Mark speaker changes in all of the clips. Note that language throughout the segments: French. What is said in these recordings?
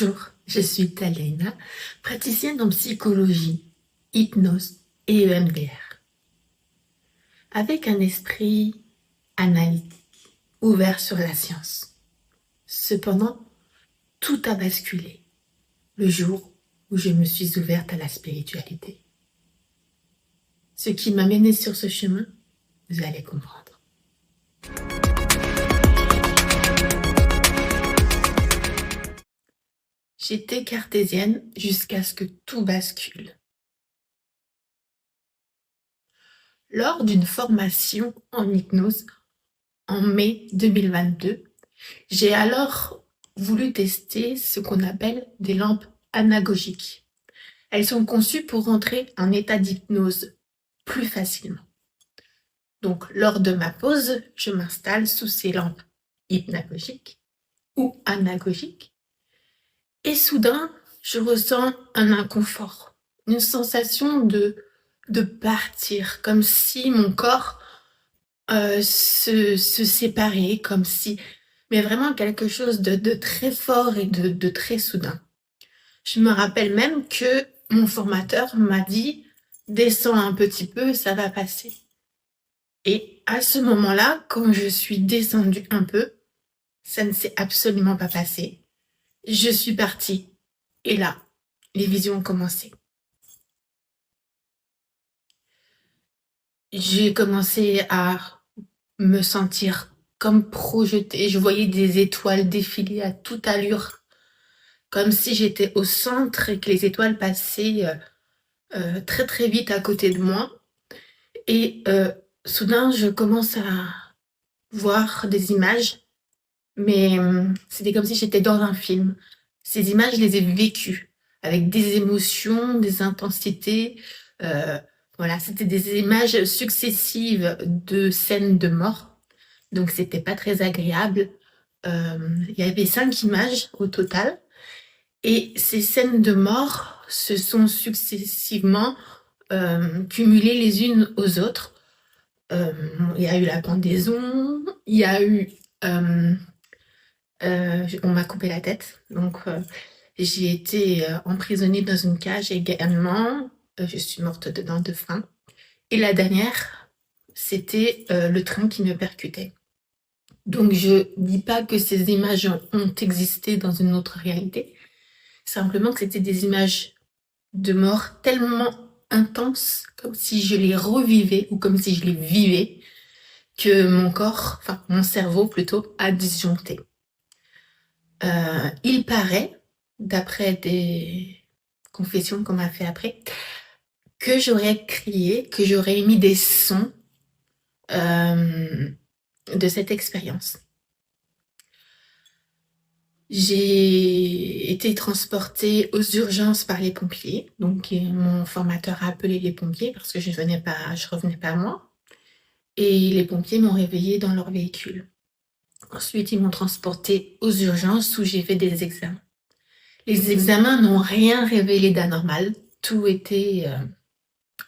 Speaker 1: Bonjour, je suis Talena, praticienne en psychologie, hypnose et EMDR, avec un esprit analytique, ouvert sur la science. Cependant, tout a basculé le jour où je me suis ouverte à la spiritualité. Ce qui m'a menée sur ce chemin, vous allez comprendre. J'étais cartésienne jusqu'à ce que tout bascule. Lors d'une formation en hypnose en mai 2022, j'ai alors voulu tester ce qu'on appelle des lampes anagogiques. Elles sont conçues pour rentrer en état d'hypnose plus facilement. Donc, lors de ma pause, je m'installe sous ces lampes hypnagogiques ou anagogiques et soudain, je ressens un inconfort, une sensation de partir, comme si mon corps se séparait, comme si... Mais vraiment quelque chose de très fort et de très soudain. Je me rappelle même que mon formateur m'a dit « Descends un petit peu, ça va passer ». Et à ce moment-là, quand je suis descendue un peu, ça ne s'est absolument pas passé. Je suis partie. Et là, les visions ont commencé. J'ai commencé à me sentir comme projetée. Je voyais des étoiles défiler à toute allure, comme si j'étais au centre et que les étoiles passaient très très vite à côté de moi. Et soudain, je commence à voir des images, mais c'était comme si j'étais dans un film. Ces images, je les ai vécues avec des émotions, des intensités. Voilà, c'était des images successives de scènes de mort. Donc, c'était pas très agréable. Il y avait 5 images au total. Et ces scènes de mort se sont successivement cumulées les unes aux autres. Il y a eu la pendaison, il y a eu... on m'a coupé la tête, donc j'ai été emprisonnée dans une cage également. Je suis morte dedans de faim. Et la dernière, c'était le train qui me percutait. Donc je dis pas que ces images ont existé dans une autre réalité, simplement que c'était des images de mort tellement intenses, comme si je les revivais ou comme si je les vivais, que mon corps, enfin mon cerveau plutôt, a disjoncté. Il paraît, d'après des confessions qu'on m'a fait après, que j'aurais crié, que j'aurais émis des sons de cette expérience. J'ai été transportée aux urgences par les pompiers. Donc, mon formateur a appelé les pompiers parce que je revenais pas à moi. Et les pompiers m'ont réveillée dans leur véhicule. Ensuite, ils m'ont transportée aux urgences où j'ai fait des examens. Les examens n'ont rien révélé d'anormal. Tout était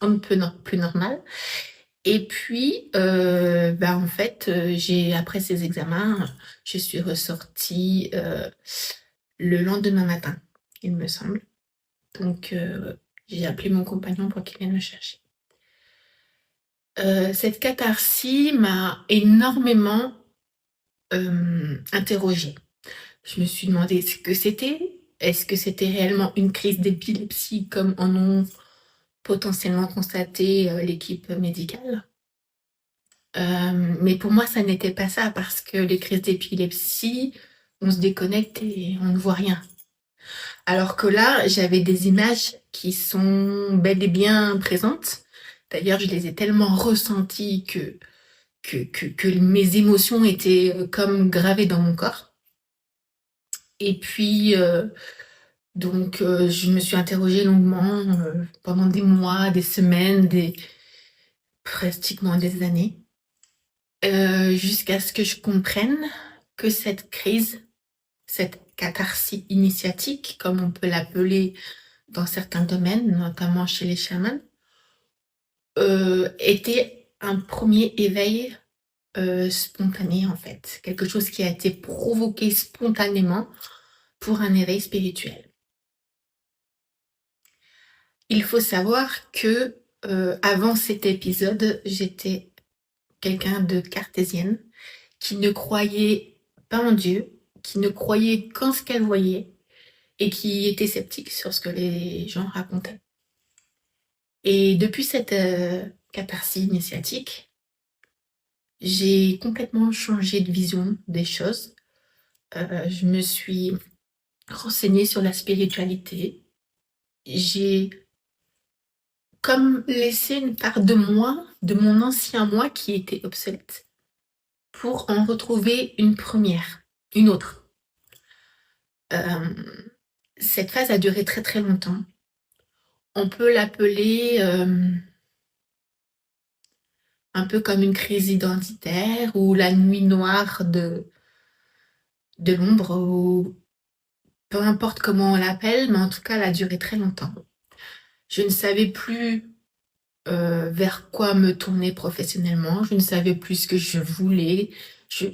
Speaker 1: un peu plus normal. Et puis, en fait, après ces examens, je suis ressortie le lendemain matin, il me semble. Donc, j'ai appelé mon compagnon pour qu'il vienne me chercher. Cette catharsis m'a énormément interrogée. Je me suis demandé ce que c'était. Est-ce que c'était réellement une crise d'épilepsie comme en ont potentiellement constaté l'équipe médicale? Mais pour moi, ça n'était pas ça parce que les crises d'épilepsie, on se déconnecte et on ne voit rien. Alors que là, j'avais des images qui sont bel et bien présentes. D'ailleurs, je les ai tellement ressenties que mes émotions étaient comme gravées dans mon corps. Et puis, je me suis interrogée longuement pendant des mois, des semaines, pratiquement des années, jusqu'à ce que je comprenne que cette crise, cette catharsis initiatique, comme on peut l'appeler dans certains domaines, notamment chez les chamans, était un premier éveil spontané en fait. Quelque chose qui a été provoqué spontanément pour un éveil spirituel. Il faut savoir que avant cet épisode, j'étais quelqu'un de cartésienne qui ne croyait pas en Dieu, qui ne croyait qu'en ce qu'elle voyait et qui était sceptique sur ce que les gens racontaient. Et depuis cette catharsis initiatique, j'ai complètement changé de vision des choses. Je me suis renseignée sur la spiritualité. J'ai comme laissé une part de moi, de mon ancien moi qui était obsolète, pour en retrouver une première, une autre. Cette phase a duré très très longtemps. On peut l'appeler un peu comme une crise identitaire ou la nuit noire de l'ombre, ou peu importe comment on l'appelle, mais en tout cas, elle a duré très longtemps. Je ne savais plus vers quoi me tourner professionnellement, je ne savais plus ce que je voulais.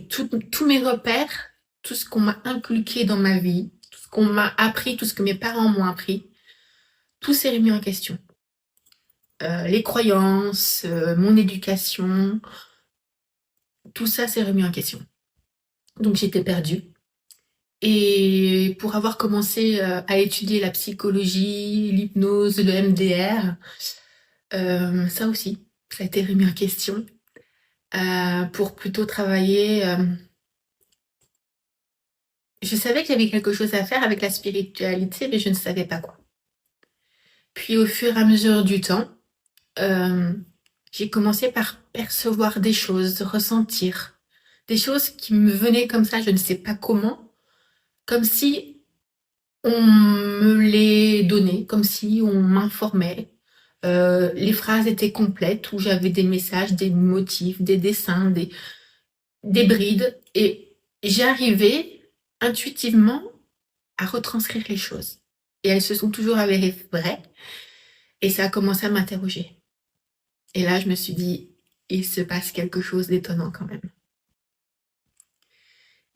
Speaker 1: Tous mes repères, tout ce qu'on m'a inculqué dans ma vie, tout ce qu'on m'a appris, tout ce que mes parents m'ont appris, tout s'est remis en question. Les croyances, mon éducation, tout ça s'est remis en question. Donc j'étais perdue. Et pour avoir commencé à étudier la psychologie, l'hypnose, le MDR, ça aussi, ça a été remis en question. Pour plutôt travailler. Je savais que j'avais quelque chose à faire avec la spiritualité, mais je ne savais pas quoi. Puis au fur et à mesure du temps, euh, j'ai commencé par percevoir des choses, ressentir des choses qui me venaient comme ça, je ne sais pas comment, comme si on me les donnait, comme si on m'informait. Les phrases étaient complètes où j'avais des messages, des motifs, des dessins, des brides, et j'arrivais intuitivement à retranscrire les choses. Et elles se sont toujours avérées vraies, et ça a commencé à m'interroger. Et là, je me suis dit, il se passe quelque chose d'étonnant quand même.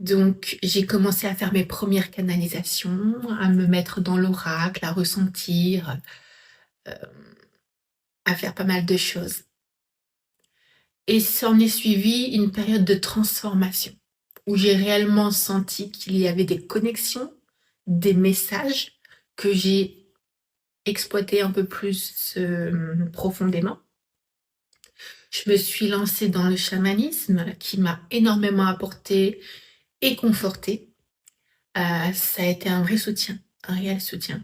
Speaker 1: Donc, j'ai commencé à faire mes premières canalisations, à me mettre dans l'oracle, à ressentir, euh, à faire pas mal de choses. Et s'en est suivi une période de transformation où j'ai réellement senti qu'il y avait des connexions, des messages que j'ai exploités un peu plus profondément. Je me suis lancée dans le chamanisme qui m'a énormément apporté et conforté. Ça a été un vrai soutien, un réel soutien.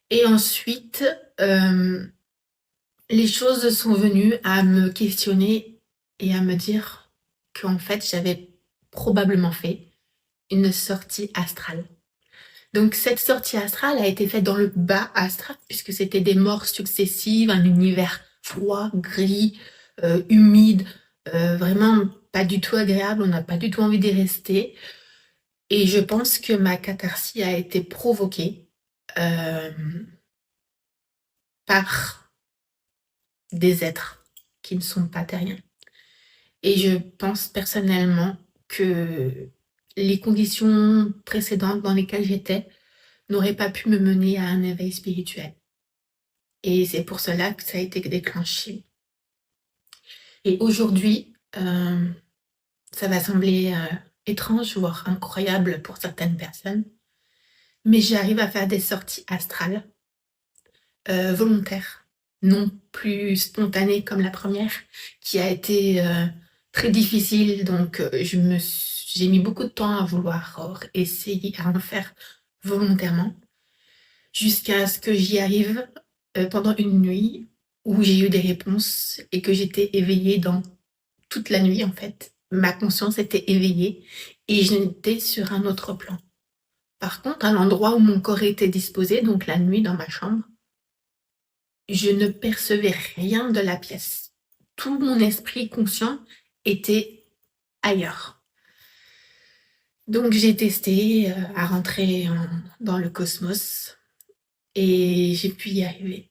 Speaker 1: Et ensuite, les choses sont venues à me questionner et à me dire qu'en fait, j'avais probablement fait une sortie astrale. Donc cette sortie astrale a été faite dans le bas astral, puisque c'était des morts successives, un univers froid, gris, humide, vraiment pas du tout agréable, on n'a pas du tout envie d'y rester. Et je pense que ma catharsis a été provoquée euh, par des êtres qui ne sont pas terriens. Et je pense personnellement que les conditions précédentes dans lesquelles j'étais n'auraient pas pu me mener à un éveil spirituel. Et c'est pour cela que ça a été déclenché. Et aujourd'hui, ça va sembler étrange, voire incroyable pour certaines personnes, mais j'arrive à faire des sorties astrales volontaires, non plus spontanées comme la première, qui a été très difficile. Donc, j'ai mis beaucoup de temps à vouloir essayer à en faire volontairement, jusqu'à ce que j'y arrive pendant une nuit où j'ai eu des réponses et que j'étais éveillée dans toute la nuit en fait. Ma conscience était éveillée et j'étais sur un autre plan. Par contre, à l'endroit où mon corps était disposé, donc la nuit dans ma chambre, je ne percevais rien de la pièce. Tout mon esprit conscient était ailleurs. Donc j'ai testé à rentrer dans le cosmos et j'ai pu y arriver.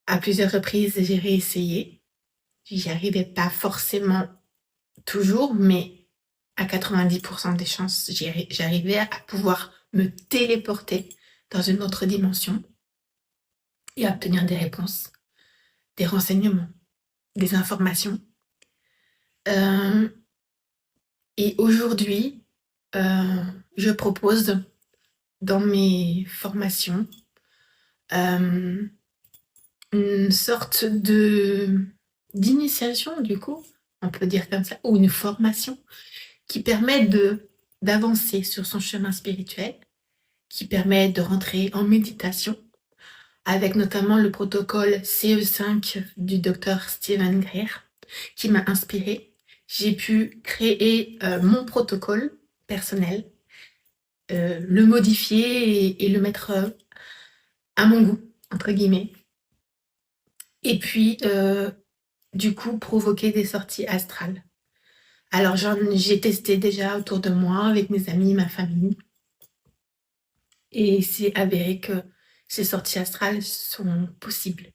Speaker 1: À plusieurs reprises, j'ai réessayé. J'y arrivais pas forcément toujours, mais à 90% des chances, j'arrivais à pouvoir me téléporter dans une autre dimension et obtenir des réponses, des renseignements, des informations. Euh, et aujourd'hui, je propose dans mes formations euh, une sorte de d'initiation, du coup, on peut dire comme ça, ou une formation qui permet d'avancer sur son chemin spirituel, qui permet de rentrer en méditation, avec notamment le protocole CE5 du docteur Stephen Greer, qui m'a inspiré. J'ai pu créer mon protocole personnel, le modifier et le mettre à mon goût, entre guillemets. Et puis, du coup, provoquer des sorties astrales. Alors, j'ai testé déjà autour de moi, avec mes amis, ma famille. Et c'est avéré que ces sorties astrales sont possibles.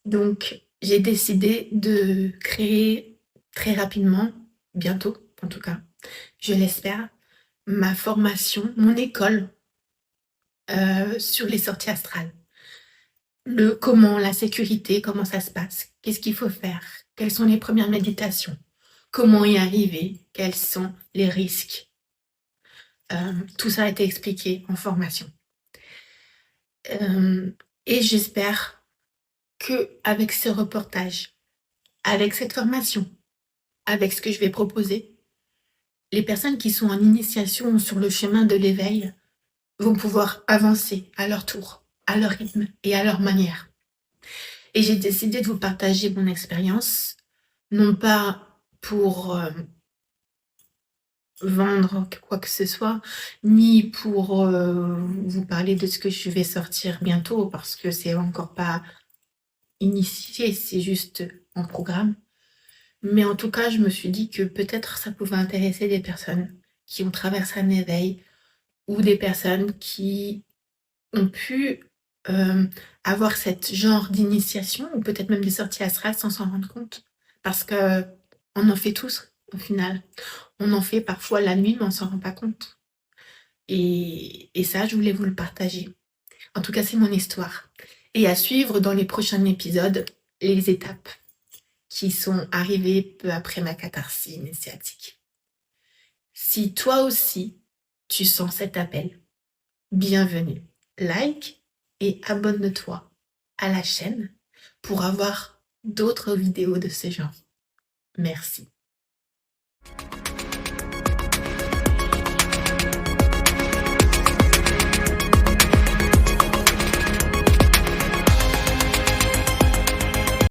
Speaker 1: Donc, j'ai décidé de créer très rapidement, bientôt en tout cas, je l'espère, ma formation, mon école sur les sorties astrales. Le comment, la sécurité, comment ça se passe, qu'est-ce qu'il faut faire, quelles sont les premières méditations, comment y arriver, quels sont les risques. Tout ça a été expliqué en formation. Et j'espère que avec ce reportage, avec cette formation, avec ce que je vais proposer, les personnes qui sont en initiation sur le chemin de l'éveil vont pouvoir avancer à leur tour, à leur rythme et à leur manière. Et j'ai décidé de vous partager mon expérience, non pas pour vendre quoi que ce soit, ni pour vous parler de ce que je vais sortir bientôt, parce que c'est encore pas initié, c'est juste en programme. Mais en tout cas, je me suis dit que peut-être ça pouvait intéresser des personnes qui ont traversé un éveil ou des personnes qui ont pu avoir cette genre d'initiation ou peut-être même des sorties astrales sans s'en rendre compte. Parce que on en fait tous au final. On en fait parfois la nuit, mais on s'en rend pas compte. Et ça, je voulais vous le partager. En tout cas, c'est mon histoire. Et à suivre dans les prochains épisodes, les étapes qui sont arrivées peu après ma catharsis initiatique. Si toi aussi, tu sens cet appel, bienvenue. Like et abonne-toi à la chaîne pour avoir d'autres vidéos de ce genre. Merci.